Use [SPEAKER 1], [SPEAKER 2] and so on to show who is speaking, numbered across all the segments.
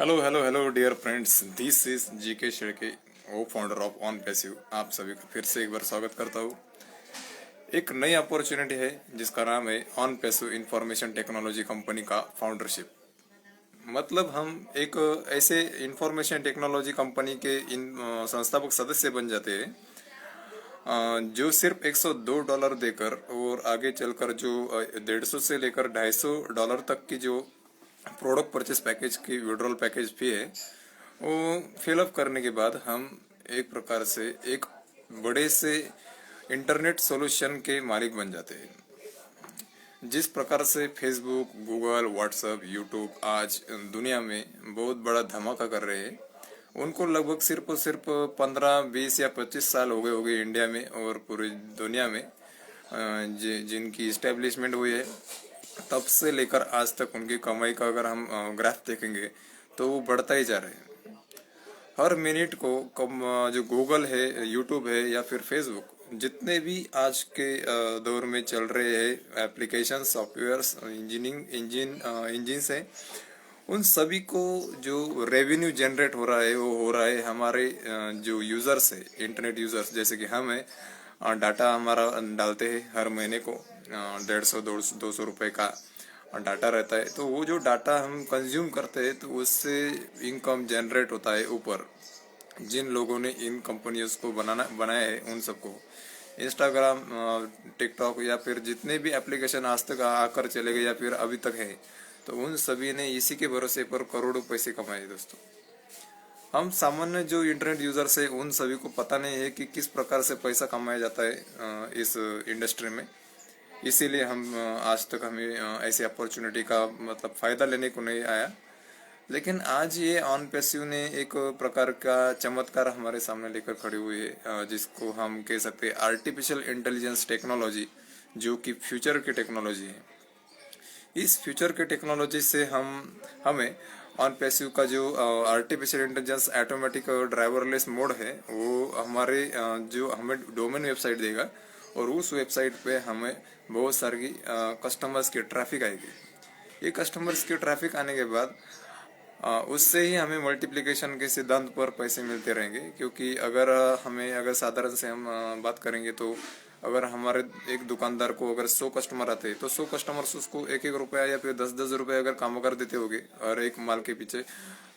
[SPEAKER 1] Hello dear friends, this is GK शेड़के, वो founder of on passive. आप सभी का फिर से एक बार स्वागत करता हूँ। एक नई अपॉर्चुनिटी है जिसका नाम है on passive information technology company का फाउंडरशिप। मतलब हम एक ऐसे इंफॉर्मेशन टेक्नोलॉजी कंपनी के इन संस्थापक सदस्य बन जाते हैं जो सिर्फ $102 देकर और आगे चलकर जो 150 से लेकर $250 तक की जो प्रोडक्ट परचेस पैकेज की विड्रॉल पैकेज फी है वो फिलअप करने के बाद हम एक प्रकार से एक बड़े से इंटरनेट सॉल्यूशन के मालिक बन जाते हैं। जिस प्रकार से फेसबुक, गूगल, व्हाट्सएप, यूट्यूब आज दुनिया में बहुत बड़ा धमाका कर रहे हैं, उनको लगभग सिर्फ और सिर्फ 15, 20 या 25 साल हो गए होंगे इंडिया में और पूरी दुनिया में जिनकी इस्टेब्लिशमेंट हुई है। तब से लेकर आज तक उनकी कमाई का अगर हम ग्राफ देखेंगे तो वो बढ़ता ही जा रहा है। हर मिनट को कम जो गूगल है, यूट्यूब है या फिर फेसबुक, जितने भी आज के दौर में चल रहे हैं एप्लीकेशन, सॉफ्टवेयर्स, इंजिन है, उन सभी को जो रेवेन्यू जनरेट हो रहा है वो हो रहा है हमारे जो यूजर्स है, इंटरनेट यूजर्स जैसे कि हम है। डाटा हमारा डालते हैं हर महीने को 150-200 रुपए का डाटा रहता है, तो वो जो डाटा हम कंज्यूम करते हैं तो उससे इनकम जनरेट होता है। ऊपर जिन लोगों ने इन कंपनियों को बनाया है उन सबको इंस्टाग्राम, टिकटॉक या फिर जितने भी एप्लीकेशन आज तक आकर चले गए या फिर अभी तक है, तो उन सभी ने इसी के भरोसे पर करोड़ों पैसे कमाए। दोस्तों, हम सामान्य जो इंटरनेट यूजर्स है उन सभी को पता नहीं है कि किस प्रकार से पैसा कमाया जाता है इस इंडस्ट्री में। इसीलिए हम आज तक हमें ऐसी अपॉर्चुनिटी का मतलब फायदा लेने को नहीं आया। लेकिन आज ये ऑन पैसिव ने एक प्रकार का चमत्कार हमारे सामने लेकर खड़ी हुई है, जिसको हम कह सकते हैं आर्टिफिशियल इंटेलिजेंस टेक्नोलॉजी, जो कि फ्यूचर की टेक्नोलॉजी है। इस फ्यूचर के टेक्नोलॉजी से हमें ऑन पैसिव का जो artificial intelligence automatic driverless mode है वो हमारे जो हमें डोमेन वेबसाइट देगा और उस वेबसाइट पे हमें बहुत सारी कस्टमर्स की ट्रैफिक आएगी। ये कस्टमर्स की ट्रैफिक आने के बाद उससे ही हमें मल्टीप्लिकेशन के सिद्धांत पर पैसे मिलते रहेंगे। क्योंकि अगर साधारण से हम बात करेंगे तो अगर हमारे एक दुकानदार को अगर 100 कस्टमर आते हैं तो 100 कस्टमर्स उसको 1-1 रुपया या फिर 10-10 रुपये अगर काम कर देते होंगे और एक माल के पीछे,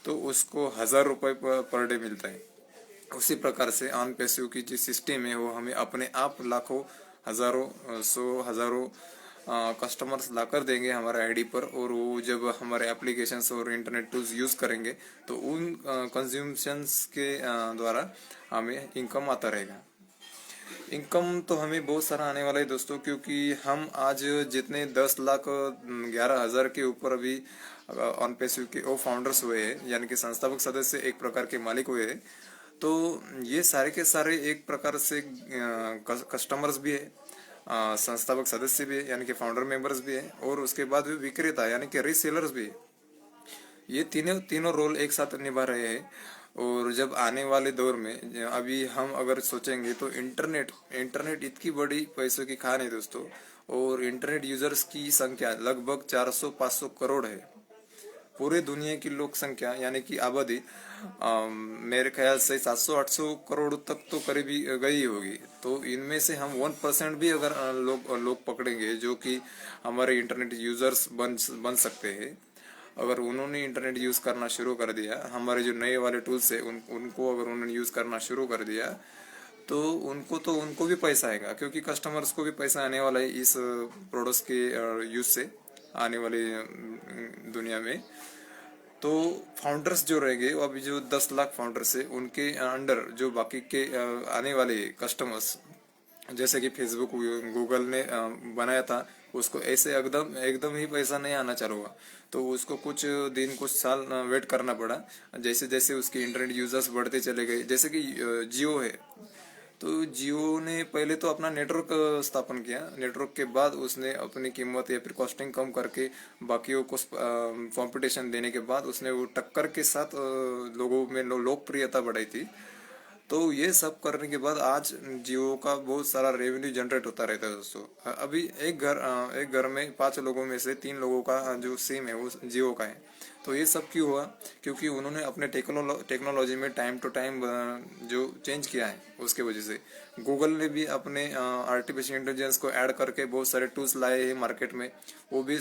[SPEAKER 1] तो उसको 1000 रुपये पर डे मिलता है। उसी प्रकार से ऑन पैसिव की जो सिस्टम है वो हमें अपने आप लाखों, हजारों, 100 हजारों कस्टमर्स लाकर देंगे हमारे आईडी पर, और वो जब हमारे एप्लीकेशंस और इंटरनेट टूल्स यूज करेंगे तो उन कंज्यूमशंस के द्वारा हमें इनकम आता रहेगा। इनकम तो हमें बहुत सारा आने वाला है दोस्तों, क्योंकि हम आज जितने 10,11,000 के ऊपर अभी ऑन पैसिव के वो फाउंडर्स हुए हैं, यानी कि संस्थापक सदस्य एक प्रकार के मालिक हुए हैं, तो ये सारे के सारे एक प्रकार से कस्टमर्स भी है, संस्थापक सदस्य भी है यानी कि फाउंडर मेंबर्स भी है, और उसके बाद भी विक्रेता यानी कि रीसेलर्स भी है। ये तीनों तीनों रोल एक साथ निभा रहे हैं। और जब आने वाले दौर में अभी हम अगर सोचेंगे तो इंटरनेट इतनी बड़ी पैसों की खान है दोस्तों, और इंटरनेट यूजर्स की संख्या लगभग 400-500 करोड़ है। पूरे दुनिया की लोक संख्या यानी कि आबादी मेरे ख्याल से 700-800 करोड़ तक तो करीबी गई होगी। तो इनमें से हम 1% भी अगर लोग पकड़ेंगे जो कि हमारे इंटरनेट यूजर्स बन सकते हैं, अगर उन्होंने इंटरनेट यूज करना शुरू कर दिया, हमारे जो नए वाले टूल्स है उनको अगर उन्होंने यूज करना शुरू कर दिया, तो उनको भी पैसा आएगा, क्योंकि कस्टमर्स को भी पैसा आने वाला है इस प्रोडक्ट्स के यूज से आने वाली दुनिया में। तो फाउंडर्स जो रहेंगे वो अभी जो 10 लाख फाउंडर्स है उनके अंडर जो बाकी के आने वाले कस्टमर्स, जैसे कि फेसबुक, गूगल ने बनाया था, उसको ऐसे एकदम एकदम ही पैसा नहीं आना चालू हुआ, तो उसको कुछ दिन कुछ साल वेट करना पड़ा। जैसे जैसे उसके इंटरनेट यूजर्स बढ़ते चले गए, जैसे कि जियो है, तो जियो ने पहले तो अपना नेटवर्क स्थापन किया, नेटवर्क के बाद उसने अपनी कीमत या फिर कॉस्टिंग कम करके बाकियों को कंपटीशन देने के बाद उसने वो टक्कर के साथ लोगों में लोकप्रियता बढ़ाई थी। तो ये सब करने के बाद आज जियो का बहुत सारा रेवेन्यू जनरेट होता रहता है दोस्तों। अभी एक घर में 5 लोगों में से 3 लोगों का जो सिम है वो जियो का है। तो ये सब क्यों हुआ? क्योंकि उन्होंने अपने टेक्नोलॉजी में टाइम टू टाइम जो चेंज किया है उसके वजह से। गूगल ने भी अपने आर्टिफिशियल इंटेलिजेंस को ऐड करके बहुत सारे टूल्स लाए हैं मार्केट में। वो भी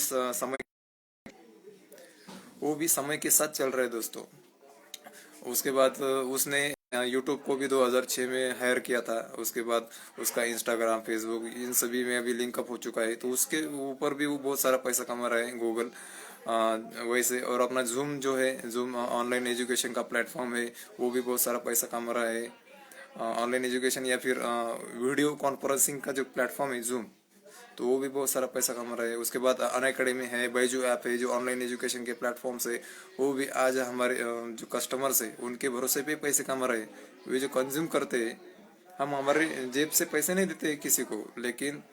[SPEAKER 1] समय के साथ चल रहे हैं दोस्तों। उसके बाद उसने यूट्यूब को भी 2006 में हायर किया था। उसके बाद उसका इंस्टाग्राम, फेसबुक, इन सभी में अभी लिंकअप हो चुका है। तो उसके ऊपर भी वो बहुत सारा पैसा कमा रहा है गूगल। वैसे और अपना जूम जो है, जूम ऑनलाइन एजुकेशन का प्लेटफॉर्म है, वो भी बहुत सारा पैसा कमा रहा है। ऑनलाइन एजुकेशन या फिर वीडियो कॉन्फ्रेंसिंग का जो प्लेटफॉर्म है जूम, तो वो भी बहुत सारा पैसा कमा रहा है। उसके बाद अनअकैडमी है, बैजू ऐप है, जो ऑनलाइन एजुकेशन के प्लेटफॉर्म से वो भी आज हमारे जो कस्टमर्स है उनके भरोसे पे पैसे कमा रहे हैं। वे जो कंज्यूम करते हैं, हम हमारे जेब से पैसे नहीं देते किसी को, लेकिन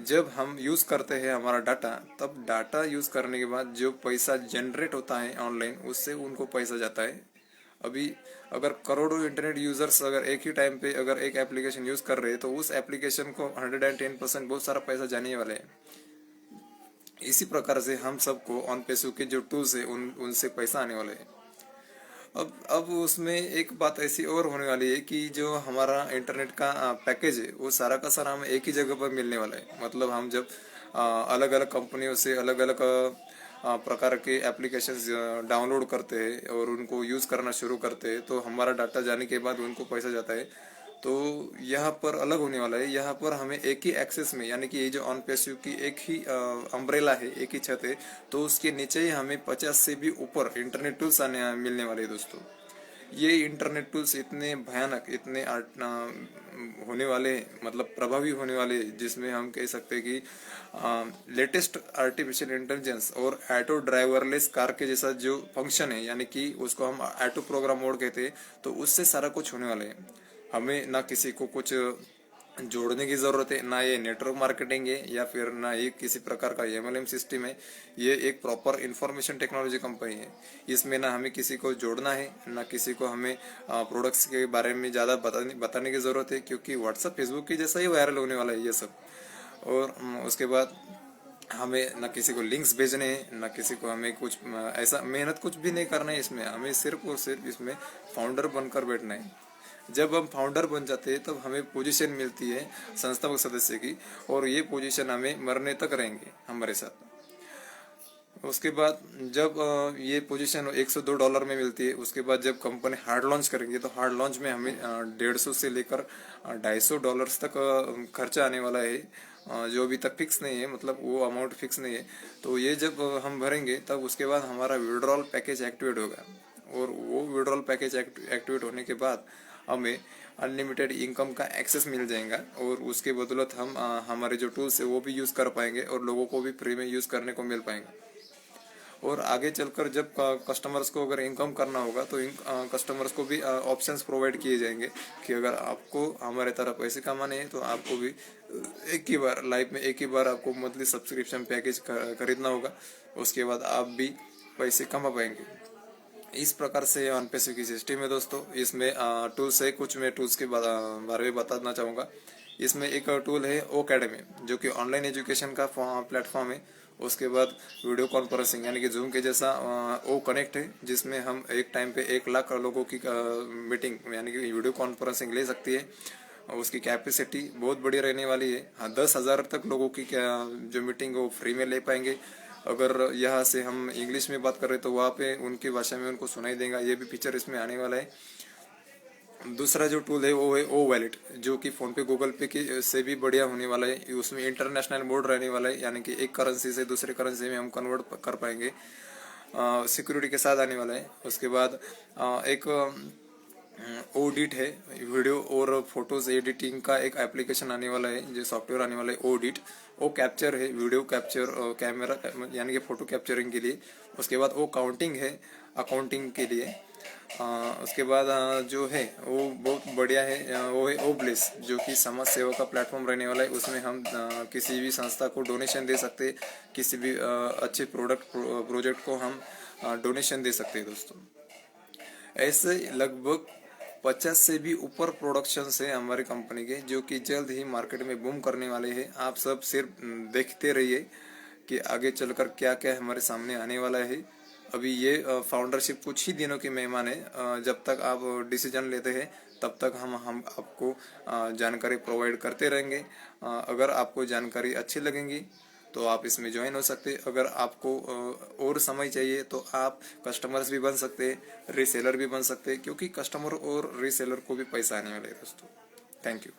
[SPEAKER 1] जब हम यूज़ करते हैं हमारा डाटा, तब डाटा यूज़ करने के बाद जो पैसा जनरेट होता है ऑनलाइन, उससे उनको पैसा जाता है। अभी अगर करोड़ों इंटरनेट यूजर्स अगर एक ही टाइम पे अगर एक एप्लीकेशन यूज कर रहे हैं, तो उस एप्लीकेशन को 110% बहुत सारा पैसा जाने वाले हैं। इसी प्रकार से हम सबको ऑन पैसों के जो टूल्स है उनसे पैसा आने वाले हैं। अब उसमें एक बात ऐसी और होने वाली है कि जो हमारा इंटरनेट का पैकेज है वो सारा का सारा हमें एक ही जगह पर मिलने वाला है। मतलब हम जब अलग अलग कंपनियों से अलग अलग प्रकार के एप्लीकेशंस डाउनलोड करते हैं और उनको यूज़ करना शुरू करते हैं, तो हमारा डाटा जाने के बाद उनको पैसा जाता है। तो यहाँ पर अलग होने वाला है। यहाँ पर हमें एक ही एक्सेस में, यानी कि ये जो ऑन पैसिव की एक ही अम्ब्रेला है, एक ही छत है, तो उसके नीचे ही हमें 50 से भी ऊपर इंटरनेट टूल्स आने मिलने वाले हैं दोस्तों। ये इंटरनेट टूल्स इतने भयानक, इतने होने वाले, मतलब प्रभावी होने वाले, जिसमें हम कह सकते हैं कि लेटेस्ट आर्टिफिशियल इंटेलिजेंस और ऑटो ड्राइवरलेस कार के जैसा जो फंक्शन है, यानी कि उसको हम ऑटो प्रोग्राम मोड कहते हैं, तो उससे सारा कुछ होने वाले है। हमें ना किसी को कुछ जोड़ने की जरूरत है, ना ये नेटवर्क मार्केटिंग है, या फिर ना ये किसी प्रकार का एमएलएम सिस्टम है। ये एक प्रॉपर इंफॉर्मेशन टेक्नोलॉजी कंपनी है। इसमें ना हमें किसी को जोड़ना है, ना किसी को हमें प्रोडक्ट्स के बारे में ज़्यादा बताने की ज़रूरत है, क्योंकि व्हाट्सअप, फेसबुक की जैसा ही वायरल होने वाला है ये सब। और उसके बाद हमें ना किसी को लिंक्स भेजने हैं, ना किसी को हमें कुछ ऐसा मेहनत कुछ भी नहीं करना है। इसमें हमें सिर्फ और सिर्फ इसमें फाउंडर बनकर बैठना है। जब हम फाउंडर बन जाते हैं तब हमें पोजीशन मिलती है संस्थापक सदस्य की, और ये पोजीशन हमें मरने तक रहेंगे हमारे साथ। उसके बाद जब ये पोजीशन $102 में मिलती है, उसके बाद जब कंपनी हार्ड लॉन्च करेंगे, तो हार्ड लॉन्च में हमें 150 से लेकर $250 तक खर्चा आने वाला है, जो अभी तक फिक्स नहीं है, मतलब वो अमाउंट फिक्स नहीं है। तो ये जब हम भरेंगे, तब उसके बाद हमारा विड्रॉल पैकेज एक्टिवेट होगा, और वो विड्रॉल पैकेज एक्टिवेट होने के बाद हमें अनलिमिटेड इनकम का एक्सेस मिल जाएगा, और उसके बदौलत हम हमारे जो टूल्स है वो भी यूज़ कर पाएंगे, और लोगों को भी फ्री में यूज़ करने को मिल पाएंगा। और आगे चलकर जब कस्टमर्स को अगर इनकम करना होगा, तो कस्टमर्स को भी ऑप्शंस प्रोवाइड किए जाएंगे कि अगर आपको हमारे तरह पैसे कमाने हैं, तो आपको भी एक ही बार लाइफ में, एक ही बार आपको मंथली सब्सक्रिप्शन पैकेज खरीदना होगा। उसके बाद आप भी पैसे कमा पाएंगे। इस प्रकार से ऑन पैसिव की सिस्टम है दोस्तों। इसमें टूल्स है, कुछ मैं टूल्स के बारे में बताना चाहूँगा। इसमें एक टूल है ओ अकेडमी, जो कि ऑनलाइन एजुकेशन का प्लेटफॉर्म है। उसके बाद वीडियो कॉन्फ्रेंसिंग, यानी कि जूम के जैसा ओ कनेक्ट है, जिसमें हम एक टाइम पे 1 लाख लोगों की मीटिंग, यानी कि वीडियो कॉन्फ्रेंसिंग ले सकती है। उसकी कैपेसिटी बहुत बड़ी रहने वाली है। हाँ, 10,000 तक लोगों की जो मीटिंग वो फ्री में ले पाएंगे। अगर यहाँ से हम इंग्लिश में बात कर रहे, तो वहाँ पे उनकी भाषा में उनको सुनाई देगा। ये भी फीचर इसमें आने वाला है। दूसरा जो टूल है वो है ओ वैलेट, जो कि फोन पे, गूगल पे के से भी बढ़िया होने वाला है। उसमें इंटरनेशनल मोड रहने वाला है, यानी कि एक करेंसी से दूसरे करेंसी में हम कन्वर्ट कर पाएंगे, सिक्योरिटी के साथ आने वाला है। उसके बाद एक ओडिट है, वीडियो और फोटोज एडिटिंग का एक एप्लीकेशन आने वाला है, जो सॉफ्टवेयर आने वाला है ओडिट। वो कैप्चर है, वीडियो कैप्चर, कैमरा, यानी कि फोटो कैप्चरिंग के लिए। उसके बाद वो काउंटिंग है, अकाउंटिंग के लिए। उसके बाद जो है वो बहुत बढ़िया है, वो है ओब्लिस, जो कि समाज सेवा का प्लेटफॉर्म रहने वाला है। उसमें हम किसी भी संस्था को डोनेशन दे सकते हैं, किसी भी अच्छे प्रोजेक्ट को हम डोनेशन दे सकते हैं दोस्तों। ऐसे लगभग 50 से भी ऊपर प्रोडक्शन है हमारी कंपनी के, जो कि जल्द ही मार्केट में बूम करने वाले हैं। आप सब सिर्फ देखते रहिए कि आगे चलकर क्या क्या हमारे सामने आने वाला है। अभी ये फाउंडरशिप कुछ ही दिनों की मेहमान है। जब तक आप डिसीजन लेते हैं तब तक हम आपको जानकारी प्रोवाइड करते रहेंगे। अगर आपको जानकारी अच्छी लगेगी तो आप इसमें ज्वाइन हो सकते हैं। अगर आपको और समय चाहिए तो आप कस्टमर्स भी बन सकते हैं, रीसेलर भी बन सकते हैं, क्योंकि कस्टमर और रीसेलर को भी पैसा आने वाला है दोस्तों। Thank you.